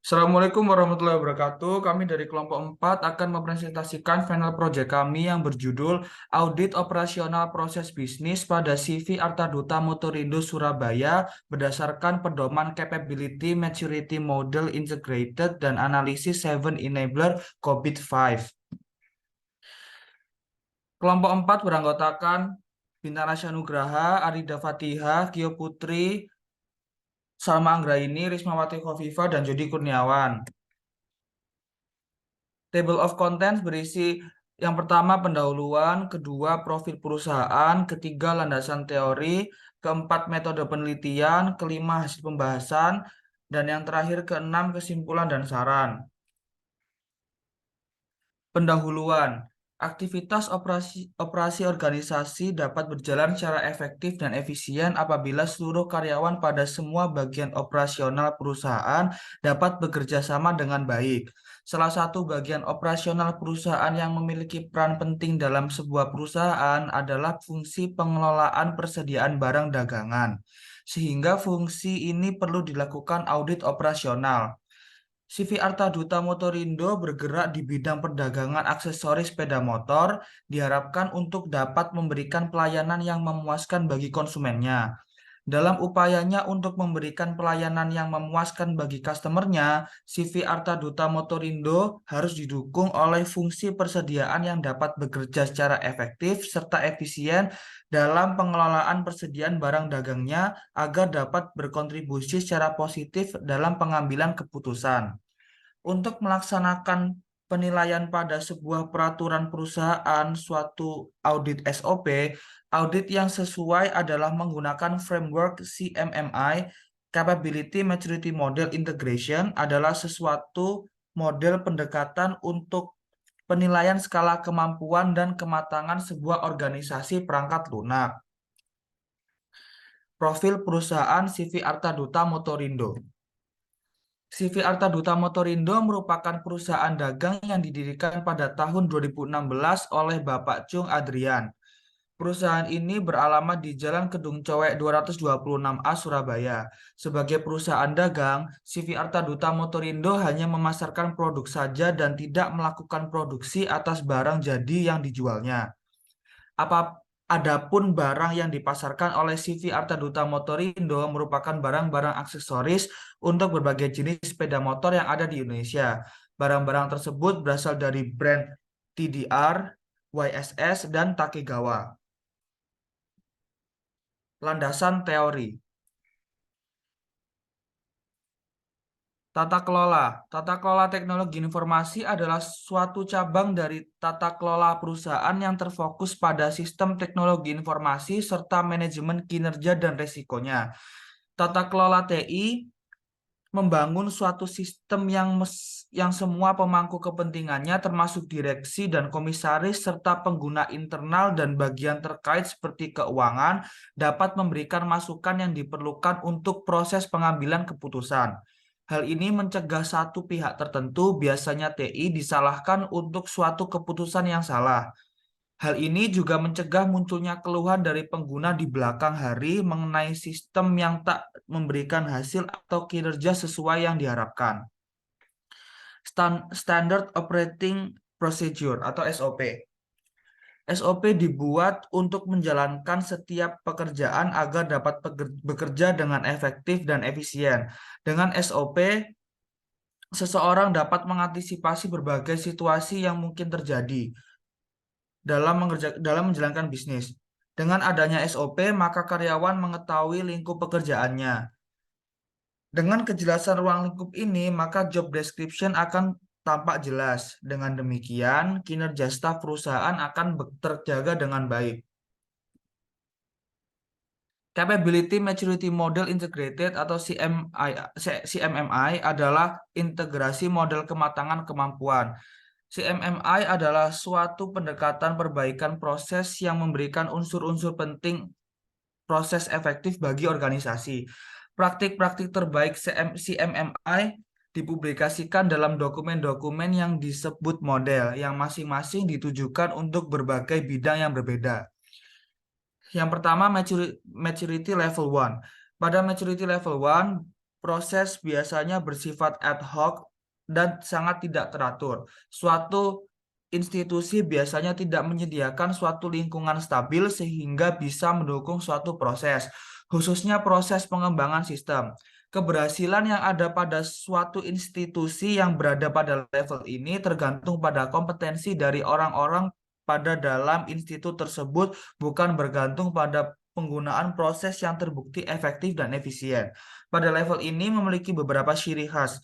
Assalamualaikum warahmatullahi wabarakatuh. Kami dari kelompok 4 akan mempresentasikan final project kami yang berjudul Audit Operasional Proses Bisnis pada CV Artaduta Motorindo Surabaya berdasarkan pedoman Capability Maturity Model Integrated dan Analisis 7 Enabler COVID-5. Kelompok 4 beranggotakan Bintara Syanugraha, Arida Fatihah, Kio Putri, Salma Anggraini, Rismawati Khofifa, dan Jody Kurniawan. Table of contents berisi yang pertama pendahuluan, kedua profil perusahaan, ketiga landasan teori, keempat metode penelitian, kelima hasil pembahasan, dan yang terakhir keenam kesimpulan dan saran. Pendahuluan, aktivitas operasi organisasi dapat berjalan secara efektif dan efisien apabila seluruh karyawan pada semua bagian operasional perusahaan dapat bekerja sama dengan baik. Salah satu bagian operasional perusahaan yang memiliki peran penting dalam sebuah perusahaan adalah fungsi pengelolaan persediaan barang dagangan, sehingga fungsi ini perlu dilakukan audit operasional. CV Artaduta Motorindo bergerak di bidang perdagangan aksesoris sepeda motor, diharapkan untuk dapat memberikan pelayanan yang memuaskan bagi konsumennya. Dalam upayanya untuk memberikan pelayanan yang memuaskan bagi customernya, CV Artaduta Motorindo harus didukung oleh fungsi persediaan yang dapat bekerja secara efektif serta efisien dalam pengelolaan persediaan barang dagangnya agar dapat berkontribusi secara positif dalam pengambilan keputusan. Untuk melaksanakan penilaian pada sebuah peraturan perusahaan, suatu audit SOP, audit yang sesuai adalah menggunakan framework CMMI, Capability Maturity Model Integration adalah sesuatu model pendekatan untuk penilaian skala kemampuan dan kematangan sebuah organisasi perangkat lunak. Profil perusahaan CV Artaduta Motorindo. CV Artaduta Motorindo merupakan perusahaan dagang yang didirikan pada tahun 2016 oleh Bapak Chung Adrian. Perusahaan ini beralamat di Jalan Kedung Cowek 226A Surabaya. Sebagai perusahaan dagang, CV Artaduta Motorindo hanya memasarkan produk saja dan tidak melakukan produksi atas barang jadi yang dijualnya. Adapun barang yang dipasarkan oleh CV Artaduta Motorindo merupakan barang-barang aksesoris untuk berbagai jenis sepeda motor yang ada di Indonesia. Barang-barang tersebut berasal dari brand TDR, YSS, dan Takegawa. Landasan teori. Tata kelola. Tata kelola teknologi informasi adalah suatu cabang dari tata kelola perusahaan yang terfokus pada sistem teknologi informasi serta manajemen kinerja dan resikonya. Tata kelola TI membangun suatu sistem yang semua pemangku kepentingannya termasuk direksi dan komisaris serta pengguna internal dan bagian terkait seperti keuangan dapat memberikan masukan yang diperlukan untuk proses pengambilan keputusan. Hal ini mencegah satu pihak tertentu, biasanya TI, disalahkan untuk suatu keputusan yang salah. Hal ini juga mencegah munculnya keluhan dari pengguna di belakang hari mengenai sistem yang tak memberikan hasil atau kinerja sesuai yang diharapkan. Standard Operating Procedure atau SOP. SOP dibuat untuk menjalankan setiap pekerjaan agar dapat bekerja dengan efektif dan efisien. Dengan SOP, seseorang dapat mengantisipasi berbagai situasi yang mungkin terjadi dalam menjalankan bisnis. Dengan adanya SOP, maka karyawan mengetahui lingkup pekerjaannya. Dengan kejelasan ruang lingkup ini, maka job description akan tampak jelas. Dengan demikian, kinerja staf perusahaan akan terjaga dengan baik. Capability Maturity Model Integrated atau CMMI adalah integrasi model kematangan kemampuan. CMMI adalah suatu pendekatan perbaikan proses yang memberikan unsur-unsur penting proses efektif bagi organisasi. Praktik-praktik terbaik CMMI dipublikasikan dalam dokumen-dokumen yang disebut model, yang masing-masing ditujukan untuk berbagai bidang yang berbeda. Yang pertama, maturity level 1. Pada maturity level 1, proses biasanya bersifat ad hoc dan sangat tidak teratur. Suatu institusi biasanya tidak menyediakan suatu lingkungan stabil sehingga bisa mendukung suatu proses, khususnya proses pengembangan sistem. Keberhasilan yang ada pada suatu institusi yang berada pada level ini tergantung pada kompetensi dari orang-orang pada dalam institut tersebut, bukan bergantung pada penggunaan proses yang terbukti efektif dan efisien. Pada level ini memiliki beberapa ciri khas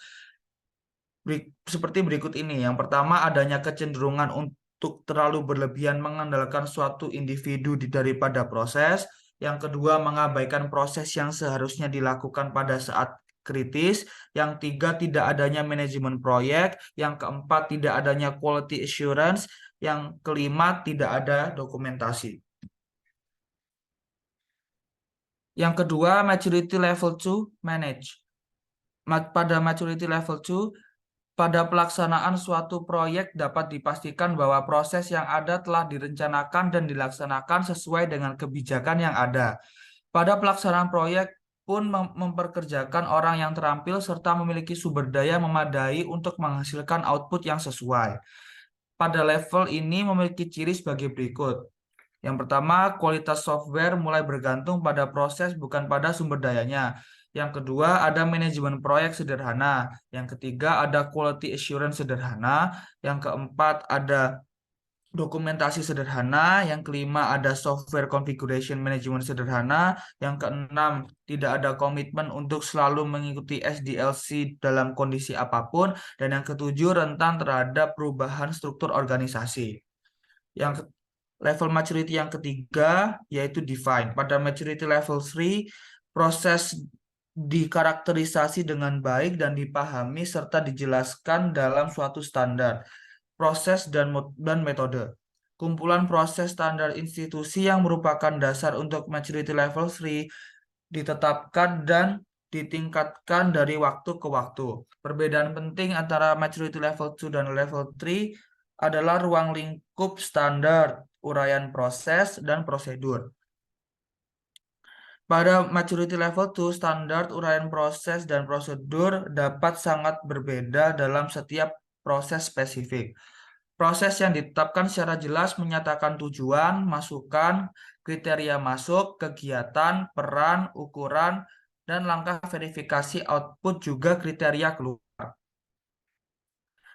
seperti berikut ini. Yang pertama, adanya kecenderungan untuk terlalu berlebihan mengandalkan suatu individu daripada proses. Yang kedua, mengabaikan proses yang seharusnya dilakukan pada saat kritis. Yang tiga, tidak adanya manajemen proyek. Yang keempat, tidak adanya quality assurance. Yang kelima, tidak ada dokumentasi. Yang kedua, maturity level 2 manage. Pada maturity level 2, pada pelaksanaan suatu proyek dapat dipastikan bahwa proses yang ada telah direncanakan dan dilaksanakan sesuai dengan kebijakan yang ada. Pada pelaksanaan proyek pun memperkerjakan orang yang terampil serta memiliki sumber daya memadai untuk menghasilkan output yang sesuai. Pada level ini memiliki ciri sebagai berikut. Yang pertama, kualitas software mulai bergantung pada proses bukan pada sumber dayanya. Yang kedua, ada manajemen proyek sederhana. Yang ketiga, ada quality assurance sederhana. Yang keempat, ada dokumentasi sederhana. Yang kelima, ada software configuration management sederhana. Yang keenam, tidak ada komitmen untuk selalu mengikuti SDLC dalam kondisi apapun. Dan yang ketujuh, rentan terhadap perubahan struktur organisasi. Yang level maturity yang ketiga yaitu define. Pada maturity level 3, proses dikarakterisasi dengan baik dan dipahami serta dijelaskan dalam suatu standar, proses dan metode. Kumpulan proses standar institusi yang merupakan dasar untuk maturity level 3 ditetapkan dan ditingkatkan dari waktu ke waktu. Perbedaan penting antara maturity level 2 dan level 3 adalah ruang lingkup standar, uraian proses, dan prosedur. Pada maturity level 2, standar, uraian proses, dan prosedur dapat sangat berbeda dalam setiap proses spesifik. Proses yang ditetapkan secara jelas menyatakan tujuan, masukan, kriteria masuk, kegiatan, peran, ukuran, dan langkah verifikasi output juga kriteria keluar.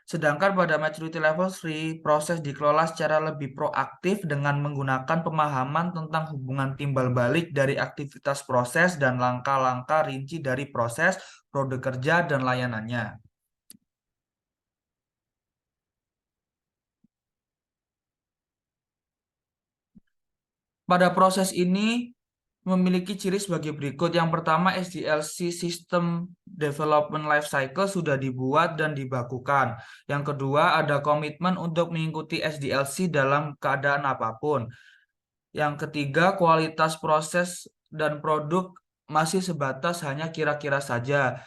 Sedangkan pada maturity level 3, proses dikelola secara lebih proaktif dengan menggunakan pemahaman tentang hubungan timbal balik dari aktivitas proses dan langkah-langkah rinci dari proses, produk kerja, dan layanannya. Pada proses ini memiliki ciri sebagai berikut. Yang pertama, SDLC System Development Life Cycle sudah dibuat dan dibakukan. Yang kedua, ada komitmen untuk mengikuti SDLC dalam keadaan apapun. Yang ketiga, kualitas proses dan produk masih sebatas hanya kira-kira saja.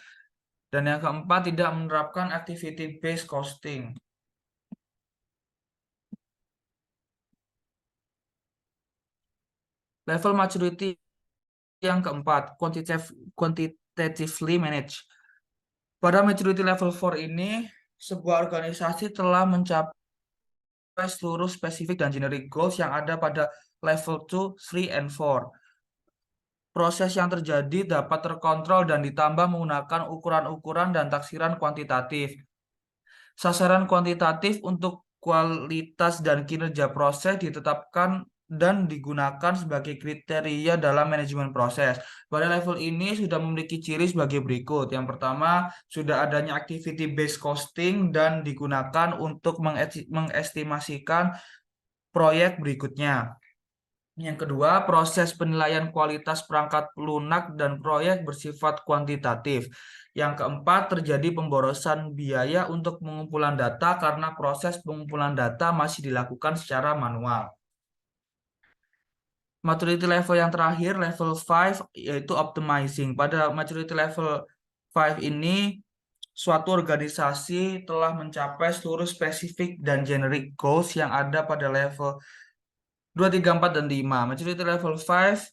Dan yang keempat, tidak menerapkan activity-based costing. Level maturity yang keempat, quantitatively manage. Pada maturity level 4 ini, sebuah organisasi telah mencapai seluruh spesifik dan generic goals yang ada pada level 2, 3, and 4. Proses yang terjadi dapat terkontrol dan ditambah menggunakan ukuran-ukuran dan taksiran kuantitatif. Sasaran kuantitatif untuk kualitas dan kinerja proses ditetapkan dan digunakan sebagai kriteria dalam manajemen proses. Pada level ini sudah memiliki ciri sebagai berikut. Yang pertama, sudah adanya activity based costing dan digunakan untuk mengestimasikan proyek berikutnya. Yang kedua, proses penilaian kualitas perangkat lunak dan proyek bersifat kuantitatif. Yang keempat, terjadi pemborosan biaya untuk pengumpulan data karena proses pengumpulan data masih dilakukan secara manual. Maturity level yang terakhir, level 5, yaitu optimizing. Pada maturity level 5 ini, suatu organisasi telah mencapai seluruh spesifik dan generic goals yang ada pada level 2, 3, 4, dan 5. Maturity level 5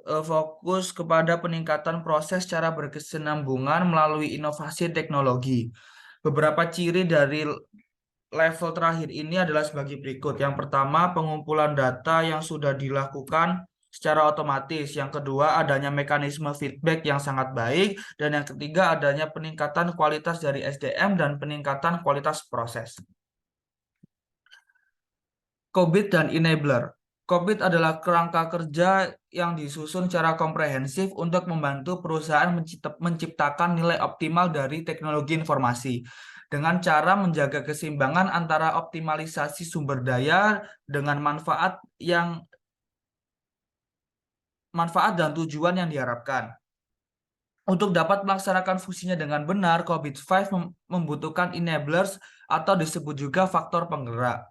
fokus kepada peningkatan proses secara berkesinambungan melalui inovasi teknologi. Beberapa ciri dari level terakhir ini adalah sebagai berikut. Yang pertama, pengumpulan data yang sudah dilakukan secara otomatis. Yang kedua, adanya mekanisme feedback yang sangat baik. Dan yang ketiga, adanya peningkatan kualitas dari SDM dan peningkatan kualitas proses. COVID dan enabler. COVID adalah kerangka kerja yang disusun secara komprehensif untuk membantu perusahaan menciptakan nilai optimal dari teknologi informasi dengan cara menjaga keseimbangan antara optimalisasi sumber daya dengan manfaat dan tujuan yang diharapkan. Untuk dapat melaksanakan fungsinya dengan benar, COVID-5 membutuhkan enablers atau disebut juga faktor penggerak.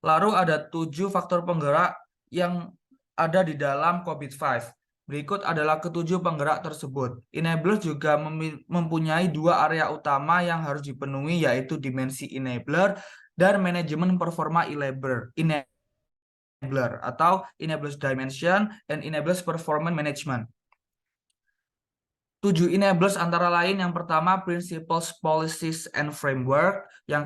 Lalu ada 7 faktor penggerak yang ada di dalam COVID-5. Berikut adalah ketujuh penggerak tersebut. Enabler juga mempunyai dua area utama yang harus dipenuhi, yaitu dimensi enabler dan manajemen performa enabler atau enablers dimension dan enablers performance management. 7 enablers antara lain yang pertama principles, policies, and framework, yang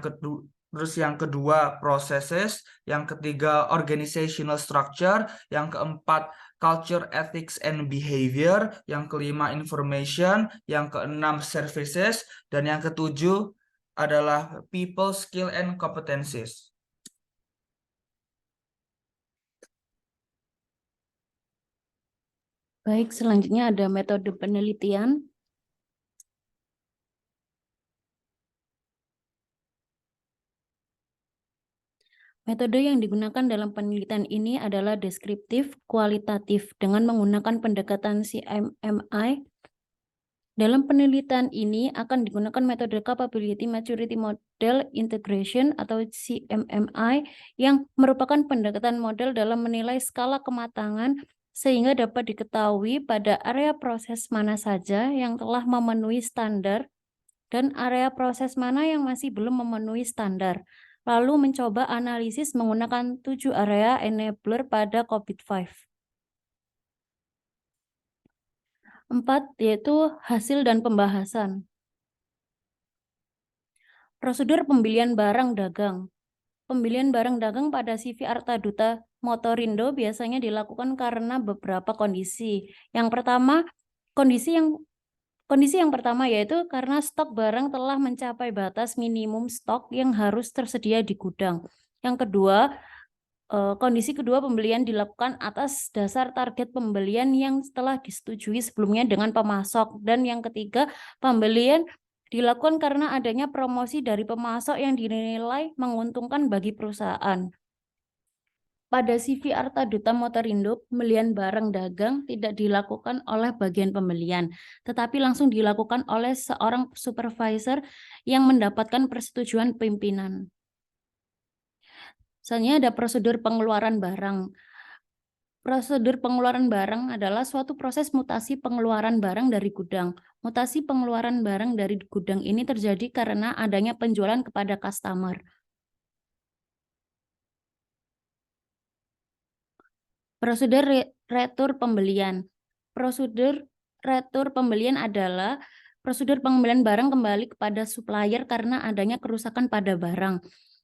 kedua processes, yang ketiga organizational structure, yang keempat culture, ethics, and behavior, yang kelima information, yang keenam services, dan yang ketujuh adalah people, skill, and competencies. Baik, selanjutnya ada metode penelitian. Metode yang digunakan dalam penelitian ini adalah deskriptif, kualitatif dengan menggunakan pendekatan CMMI. Dalam penelitian ini akan digunakan metode Capability Maturity Model Integration atau CMMI yang merupakan pendekatan model dalam menilai skala kematangan sehingga dapat diketahui pada area proses mana saja yang telah memenuhi standar dan area proses mana yang masih belum memenuhi standar. Lalu mencoba analisis menggunakan 7 area enabler pada COVID-5. 4 yaitu hasil dan pembahasan. Prosedur pembelian barang dagang. Pembelian barang dagang pada CV Arta Duta Motorindo biasanya dilakukan karena beberapa kondisi. Yang pertama, kondisi yang pertama yaitu karena stok barang telah mencapai batas minimum stok yang harus tersedia di gudang. Yang kedua, kondisi kedua pembelian dilakukan atas dasar target pembelian yang telah disetujui sebelumnya dengan pemasok. Dan yang ketiga, pembelian dilakukan karena adanya promosi dari pemasok yang dinilai menguntungkan bagi perusahaan. Pada CV Arta Duta Motorindo, pembelian barang dagang tidak dilakukan oleh bagian pembelian, tetapi langsung dilakukan oleh seorang supervisor yang mendapatkan persetujuan pimpinan. Selanjutnya ada prosedur pengeluaran barang. Prosedur pengeluaran barang adalah suatu proses mutasi pengeluaran barang dari gudang. Mutasi pengeluaran barang dari gudang ini terjadi karena adanya penjualan kepada customer. Prosedur retur pembelian. Prosedur retur pembelian adalah prosedur pengembalian barang kembali kepada supplier karena adanya kerusakan pada barang.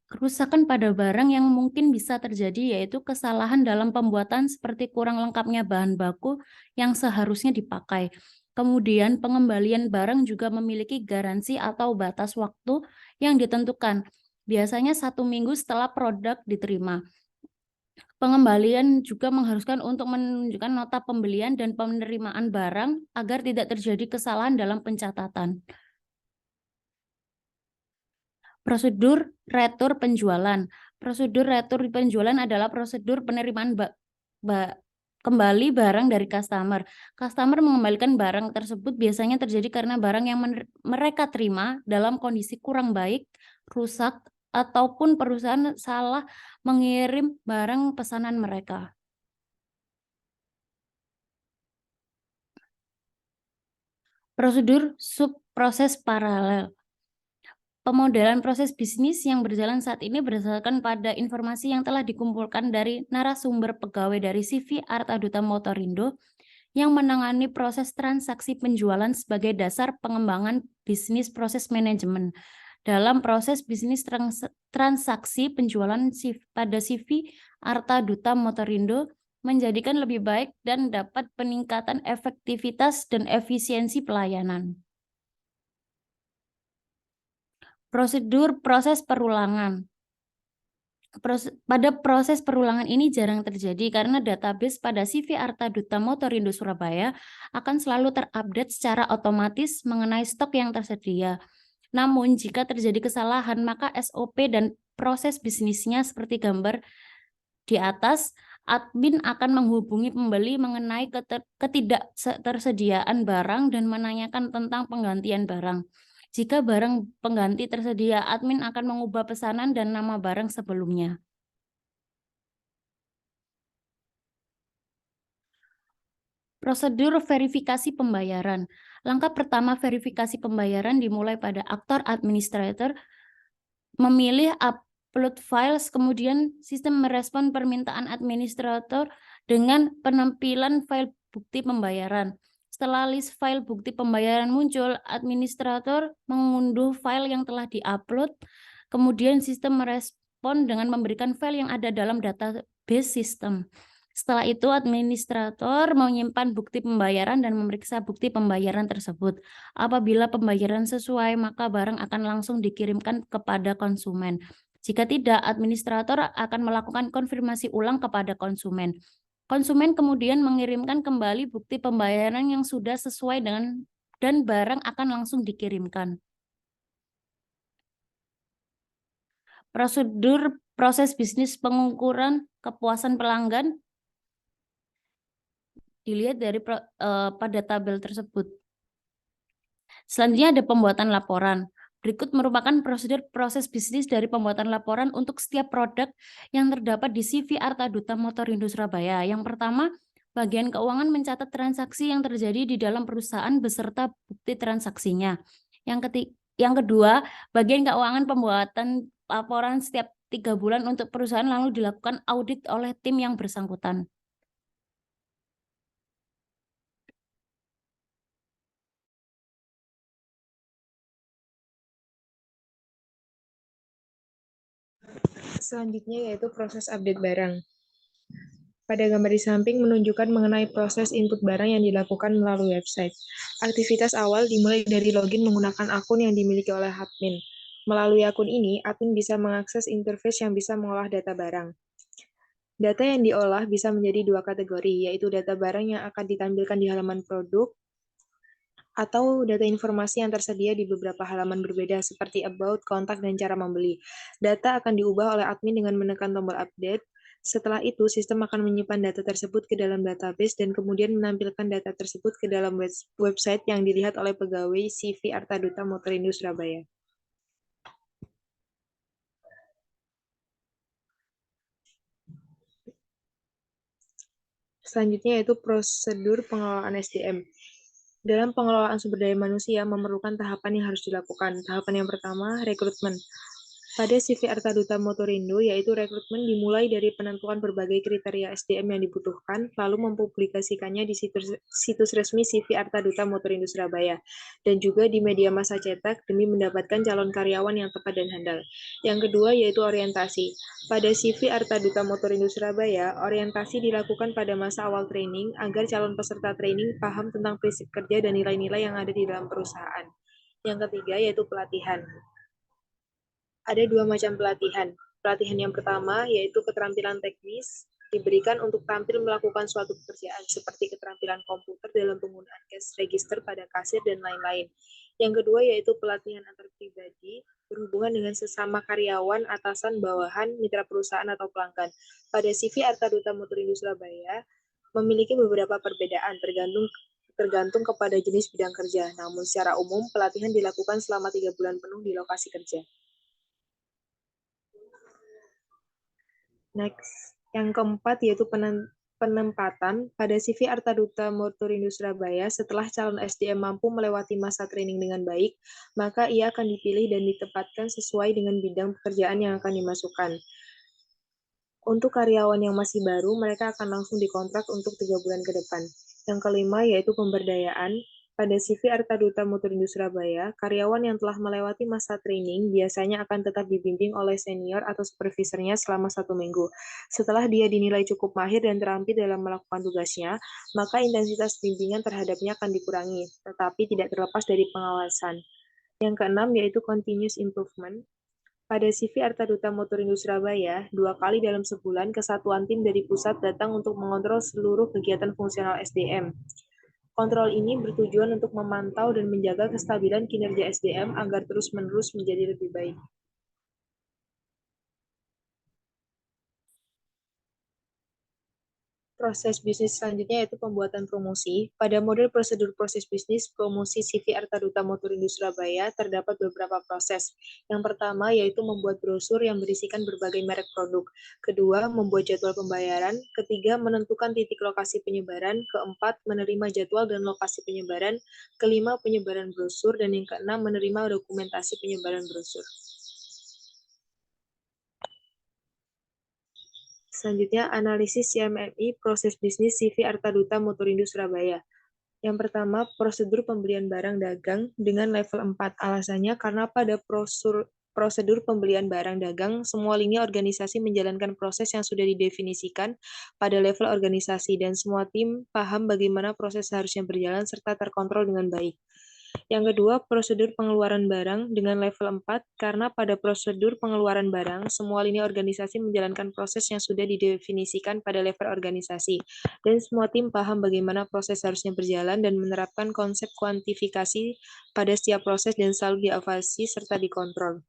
Kerusakan pada barang yang mungkin bisa terjadi yaitu kesalahan dalam pembuatan seperti kurang lengkapnya bahan baku yang seharusnya dipakai. Kemudian pengembalian barang juga memiliki garansi atau batas waktu yang ditentukan, biasanya 1 minggu setelah produk diterima. Pengembalian juga mengharuskan untuk menunjukkan nota pembelian dan penerimaan barang agar tidak terjadi kesalahan dalam pencatatan. Prosedur retur penjualan. Prosedur retur penjualan adalah prosedur penerimaan kembali barang dari customer. Customer mengembalikan barang tersebut biasanya terjadi karena barang yang mereka terima dalam kondisi kurang baik, rusak, ataupun perusahaan salah mengirim barang pesanan mereka. Prosedur subproses paralel. Pemodelan proses bisnis yang berjalan saat ini berdasarkan pada informasi yang telah dikumpulkan dari narasumber pegawai dari CV Arta Duta Motorindo yang menangani proses transaksi penjualan sebagai dasar pengembangan bisnis proses manajemen. Dalam proses bisnis transaksi penjualan pada CV Arta Duta Motorindo menjadikan lebih baik dan dapat peningkatan efektivitas dan efisiensi pelayanan. Prosedur proses perulangan. Pada proses perulangan ini jarang terjadi karena database pada CV Arta Duta Motorindo Surabaya akan selalu terupdate secara otomatis mengenai stok yang tersedia. Namun jika terjadi kesalahan maka SOP dan proses bisnisnya seperti gambar di atas, admin akan menghubungi pembeli mengenai ketidaktersediaan barang dan menanyakan tentang penggantian barang. Jika barang pengganti tersedia, admin akan mengubah pesanan dan nama barang sebelumnya. Prosedur verifikasi pembayaran. Langkah pertama verifikasi pembayaran dimulai pada aktor administrator memilih upload files, kemudian sistem merespon permintaan administrator dengan penampilan file bukti pembayaran. Setelah list file bukti pembayaran muncul, administrator mengunduh file yang telah diupload, kemudian sistem merespon dengan memberikan file yang ada dalam database sistem. Setelah itu, administrator menyimpan bukti pembayaran dan memeriksa bukti pembayaran tersebut. Apabila pembayaran sesuai, maka barang akan langsung dikirimkan kepada konsumen. Jika tidak, administrator akan melakukan konfirmasi ulang kepada konsumen. Konsumen kemudian mengirimkan kembali bukti pembayaran yang sudah sesuai dengan dan barang akan langsung dikirimkan. Prosedur proses bisnis pengukuran kepuasan pelanggan dilihat dari pada tabel tersebut. Selanjutnya ada pembuatan laporan. Berikut merupakan prosedur proses bisnis dari pembuatan laporan untuk setiap produk yang terdapat di CV Arta Duta Motorindo Surabaya. Yang pertama, bagian keuangan mencatat transaksi yang terjadi di dalam perusahaan beserta bukti transaksinya. Yang kedua, bagian keuangan pembuatan laporan setiap 3 bulan untuk perusahaan lalu dilakukan audit oleh tim yang bersangkutan. Selanjutnya yaitu proses update barang. Pada gambar di samping menunjukkan mengenai proses input barang yang dilakukan melalui website. Aktivitas awal dimulai dari login menggunakan akun yang dimiliki oleh admin. Melalui akun ini, admin bisa mengakses interface yang bisa mengolah data barang. Data yang diolah bisa menjadi 2 kategori, yaitu data barang yang akan ditampilkan di halaman produk, atau data informasi yang tersedia di beberapa halaman berbeda seperti about, kontak, dan cara membeli. Data akan diubah oleh admin dengan menekan tombol update. Setelah itu, sistem akan menyimpan data tersebut ke dalam database dan kemudian menampilkan data tersebut ke dalam website yang dilihat oleh pegawai CV Arta Duta Motorindo Surabaya. Selanjutnya yaitu prosedur pengelolaan SDM. Dalam pengelolaan sumber daya manusia memerlukan tahapan yang harus dilakukan. Tahapan yang pertama, rekrutmen. Pada CV Arta Duta Motorindo, yaitu rekrutmen dimulai dari penentuan berbagai kriteria SDM yang dibutuhkan, lalu mempublikasikannya di situs resmi CV Arta Duta Motorindo Surabaya, dan juga di media massa cetak demi mendapatkan calon karyawan yang tepat dan handal. Yang kedua yaitu orientasi. Pada CV Arta Duta Motorindo Surabaya, orientasi dilakukan pada masa awal training agar calon peserta training paham tentang prinsip kerja dan nilai-nilai yang ada di dalam perusahaan. Yang ketiga yaitu pelatihan. Ada 2 macam pelatihan. Pelatihan yang pertama yaitu keterampilan teknis diberikan untuk tampil melakukan suatu pekerjaan seperti keterampilan komputer dalam penggunaan cash register pada kasir dan lain-lain. Yang kedua yaitu pelatihan antar pribadi berhubungan dengan sesama karyawan, atasan, bawahan, mitra perusahaan atau pelanggan. Pada CV Arta Duta Motorindo Surabaya memiliki beberapa perbedaan tergantung kepada jenis bidang kerja. Namun secara umum pelatihan dilakukan selama 3 bulan penuh di lokasi kerja. Next, yang keempat yaitu penempatan pada CV Artaduta Motorindo Surabaya setelah calon SDM mampu melewati masa training dengan baik, maka ia akan dipilih dan ditempatkan sesuai dengan bidang pekerjaan yang akan dimasukkan. Untuk karyawan yang masih baru, mereka akan langsung dikontrak untuk 3 bulan ke depan. Yang kelima yaitu pemberdayaan. Pada CV Artaduta Motorindo Surabaya, karyawan yang telah melewati masa training biasanya akan tetap dibimbing oleh senior atau supervisornya selama 1 minggu. Setelah dia dinilai cukup mahir dan terampil dalam melakukan tugasnya, maka intensitas bimbingan terhadapnya akan dikurangi, tetapi tidak terlepas dari pengawasan. Yang keenam yaitu continuous improvement. Pada CV Artaduta Motorindo Surabaya, 2 kali dalam sebulan kesatuan tim dari pusat datang untuk mengontrol seluruh kegiatan fungsional SDM. Kontrol ini bertujuan untuk memantau dan menjaga kestabilan kinerja SDM agar terus-menerus menjadi lebih baik. Proses bisnis selanjutnya yaitu pembuatan promosi. Pada model prosedur proses bisnis promosi CV Artaduta Motorindo Surabaya terdapat beberapa proses. Yang pertama yaitu membuat brosur yang berisikan berbagai merek produk. Kedua, membuat jadwal pembayaran. Ketiga, menentukan titik lokasi penyebaran. Keempat, menerima jadwal dan lokasi penyebaran. Kelima, penyebaran brosur. Dan yang keenam, menerima dokumentasi penyebaran brosur. Selanjutnya, analisis CMMI proses bisnis CV Artaduta Motorindo Surabaya. Yang pertama, prosedur pembelian barang dagang dengan level 4. Alasannya karena pada prosedur pembelian barang dagang, semua lini organisasi menjalankan proses yang sudah didefinisikan pada level organisasi dan semua tim paham bagaimana proses seharusnya berjalan serta terkontrol dengan baik. Yang kedua, prosedur pengeluaran barang dengan level 4, karena pada prosedur pengeluaran barang, semua lini organisasi menjalankan proses yang sudah didefinisikan pada level organisasi, dan semua tim paham bagaimana proses harusnya berjalan dan menerapkan konsep kuantifikasi pada setiap proses dan selalu diawasi serta dikontrol.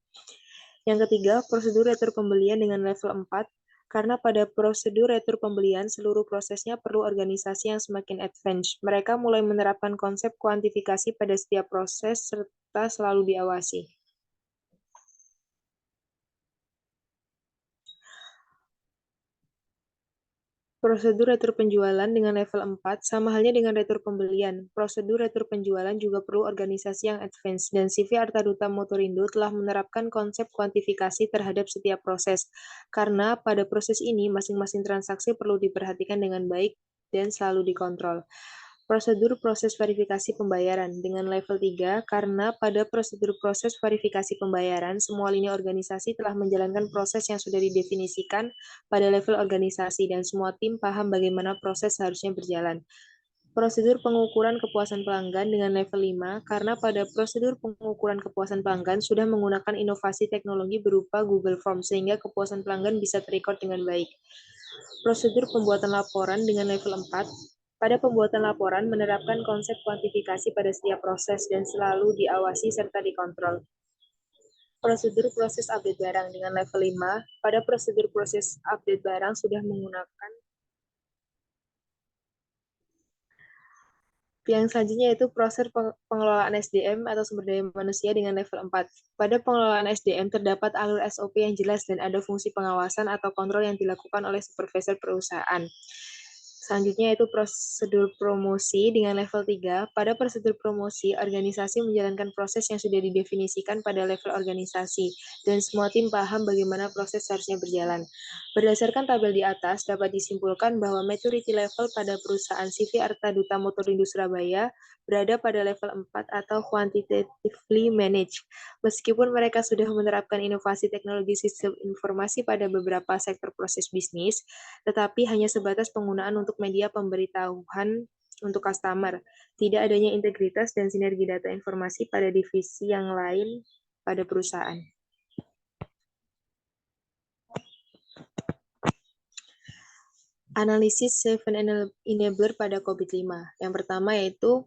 Yang ketiga, prosedur retur pembelian dengan level 4, karena pada prosedur retur pembelian, seluruh prosesnya perlu organisasi yang semakin advance. Mereka mulai menerapkan konsep kuantifikasi pada setiap proses serta selalu diawasi. Prosedur retur penjualan dengan level 4 sama halnya dengan retur pembelian. Prosedur retur penjualan juga perlu organisasi yang advance, dan CV Artaduta Motorindo telah menerapkan konsep kuantifikasi terhadap setiap proses. Karena pada proses ini, masing-masing transaksi perlu diperhatikan dengan baik dan selalu dikontrol. Prosedur proses verifikasi pembayaran dengan level 3, karena pada prosedur proses verifikasi pembayaran, semua lini organisasi telah menjalankan proses yang sudah didefinisikan pada level organisasi dan semua tim paham bagaimana proses seharusnya berjalan. Prosedur pengukuran kepuasan pelanggan dengan level 5, karena pada prosedur pengukuran kepuasan pelanggan sudah menggunakan inovasi teknologi berupa Google Forms sehingga kepuasan pelanggan bisa terekod dengan baik. Prosedur pembuatan laporan dengan level 4, pada pembuatan laporan menerapkan konsep kuantifikasi pada setiap proses dan selalu diawasi serta dikontrol. Prosedur proses update barang dengan level 5, pada prosedur proses update barang sudah menggunakan yang selanjutnya yaitu proses pengelolaan SDM atau sumber daya manusia dengan level 4. Pada pengelolaan SDM terdapat alur SOP yang jelas dan ada fungsi pengawasan atau kontrol yang dilakukan oleh supervisor perusahaan. Selanjutnya yaitu prosedur promosi dengan level 3. Pada prosedur promosi, organisasi menjalankan proses yang sudah didefinisikan pada level organisasi, dan semua tim paham bagaimana proses seharusnya berjalan. Berdasarkan tabel di atas, dapat disimpulkan bahwa maturity level pada perusahaan CV Artaduta Motorindo Surabaya berada pada level 4 atau quantitatively managed. Meskipun mereka sudah menerapkan inovasi teknologi sistem informasi pada beberapa sektor proses bisnis, tetapi hanya sebatas penggunaan untuk media pemberitahuan untuk customer. Tidak adanya integritas dan sinergi data informasi pada divisi yang lain pada perusahaan. Analisis 7 enabler pada COVID-5. Yang pertama yaitu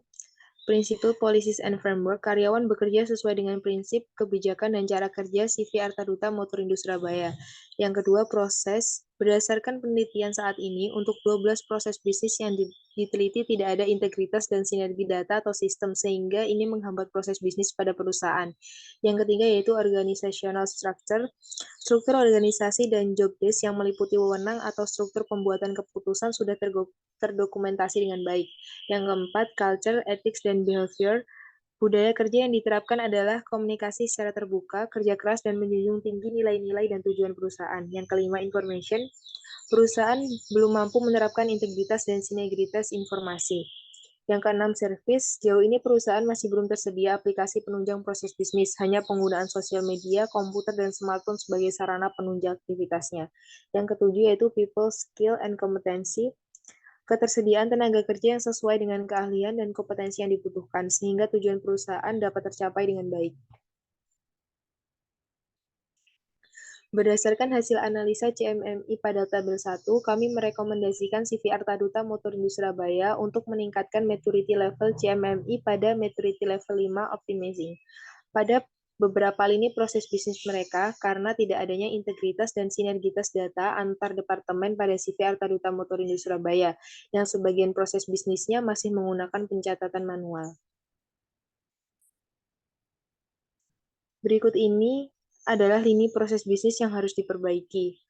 Prinsipal Policies and Framework, karyawan bekerja sesuai dengan prinsip, kebijakan, dan cara kerja CV Artaduta Motorindo Surabaya. Yang kedua, proses. Berdasarkan penelitian saat ini, untuk 12 proses bisnis yang diteliti tidak ada integritas dan sinergi data atau sistem, sehingga ini menghambat proses bisnis pada perusahaan. Yang ketiga yaitu organizational structure, struktur organisasi dan job desk yang meliputi wewenang atau struktur pembuatan keputusan sudah terdokumentasi dengan baik. Yang keempat, culture, ethics, dan behavior. Budaya kerja yang diterapkan adalah komunikasi secara terbuka, kerja keras, dan menjunjung tinggi nilai-nilai dan tujuan perusahaan. Yang kelima, information. Perusahaan belum mampu menerapkan integritas dan sinergitas informasi. Yang keenam, service. Sejauh ini perusahaan masih belum tersedia aplikasi penunjang proses bisnis, hanya penggunaan sosial media, komputer, dan smartphone sebagai sarana penunjang aktivitasnya. Yang ketujuh yaitu people, skill, and competency. Ketersediaan tenaga kerja yang sesuai dengan keahlian dan kompetensi yang dibutuhkan, sehingga tujuan perusahaan dapat tercapai dengan baik. Berdasarkan hasil analisa CMMI pada tabel 1, kami merekomendasikan CV Artaduta Motorindo Surabaya untuk meningkatkan maturity level CMMI pada maturity level 5 optimizing. Pada beberapa lini proses bisnis mereka, karena tidak adanya integritas dan sinergitas data antar departemen pada CV Artaduta Motorindo Surabaya, yang sebagian proses bisnisnya masih menggunakan pencatatan manual. Berikut ini adalah lini proses bisnis yang harus diperbaiki.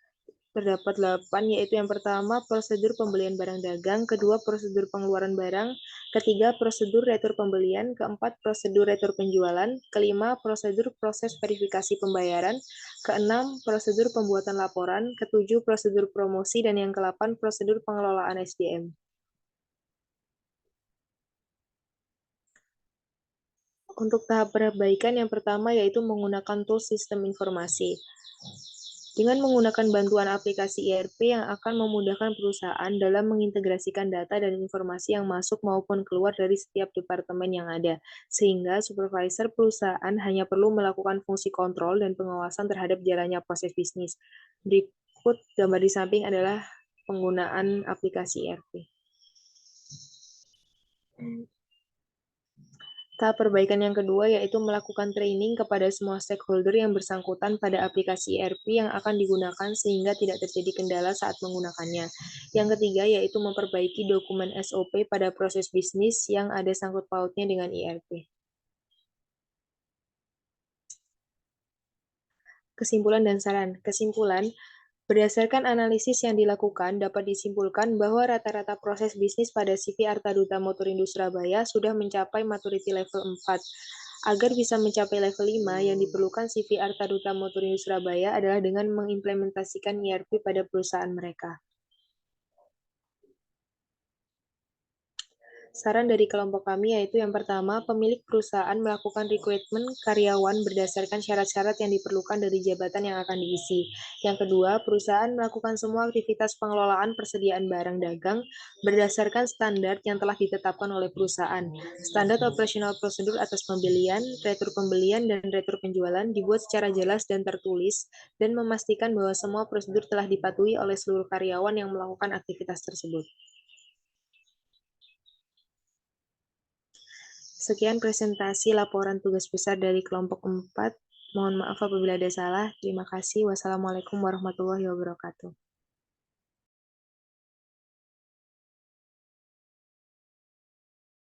Terdapat 8, yaitu yang pertama, prosedur pembelian barang dagang, kedua, prosedur pengeluaran barang, ketiga, prosedur retur pembelian, keempat, prosedur retur penjualan, kelima, prosedur proses verifikasi pembayaran, keenam, prosedur pembuatan laporan, ketujuh, prosedur promosi, dan yang ke-8, prosedur pengelolaan SDM. Untuk tahap perbaikan yang pertama yaitu menggunakan tools sistem informasi. Dengan menggunakan bantuan aplikasi ERP yang akan memudahkan perusahaan dalam mengintegrasikan data dan informasi yang masuk maupun keluar dari setiap departemen yang ada, sehingga supervisor perusahaan hanya perlu melakukan fungsi kontrol dan pengawasan terhadap jalannya proses bisnis. Berikut gambar di samping adalah penggunaan aplikasi ERP. Tahap perbaikan yang kedua yaitu melakukan training kepada semua stakeholder yang bersangkutan pada aplikasi ERP yang akan digunakan sehingga tidak terjadi kendala saat menggunakannya. Yang ketiga yaitu memperbaiki dokumen SOP pada proses bisnis yang ada sangkut pautnya dengan ERP. Kesimpulan dan saran. Kesimpulan, berdasarkan analisis yang dilakukan, dapat disimpulkan bahwa rata-rata proses bisnis pada CV Artaduta Motorindo Surabaya sudah mencapai maturity level 4. Agar bisa mencapai level 5, yang diperlukan CV Artaduta Motorindo Surabaya adalah dengan mengimplementasikan ERP pada perusahaan mereka. Saran dari kelompok kami yaitu yang pertama, pemilik perusahaan melakukan rekrutmen karyawan berdasarkan syarat-syarat yang diperlukan dari jabatan yang akan diisi. Yang kedua, perusahaan melakukan semua aktivitas pengelolaan persediaan barang dagang berdasarkan standar yang telah ditetapkan oleh perusahaan. Standar operasional prosedur atas pembelian, dan retur penjualan dibuat secara jelas dan tertulis dan memastikan bahwa semua prosedur telah dipatuhi oleh seluruh karyawan yang melakukan aktivitas tersebut. Sekian presentasi laporan tugas besar dari kelompok 4. Mohon maaf apabila ada salah. Terima kasih. Wassalamualaikum warahmatullahi wabarakatuh.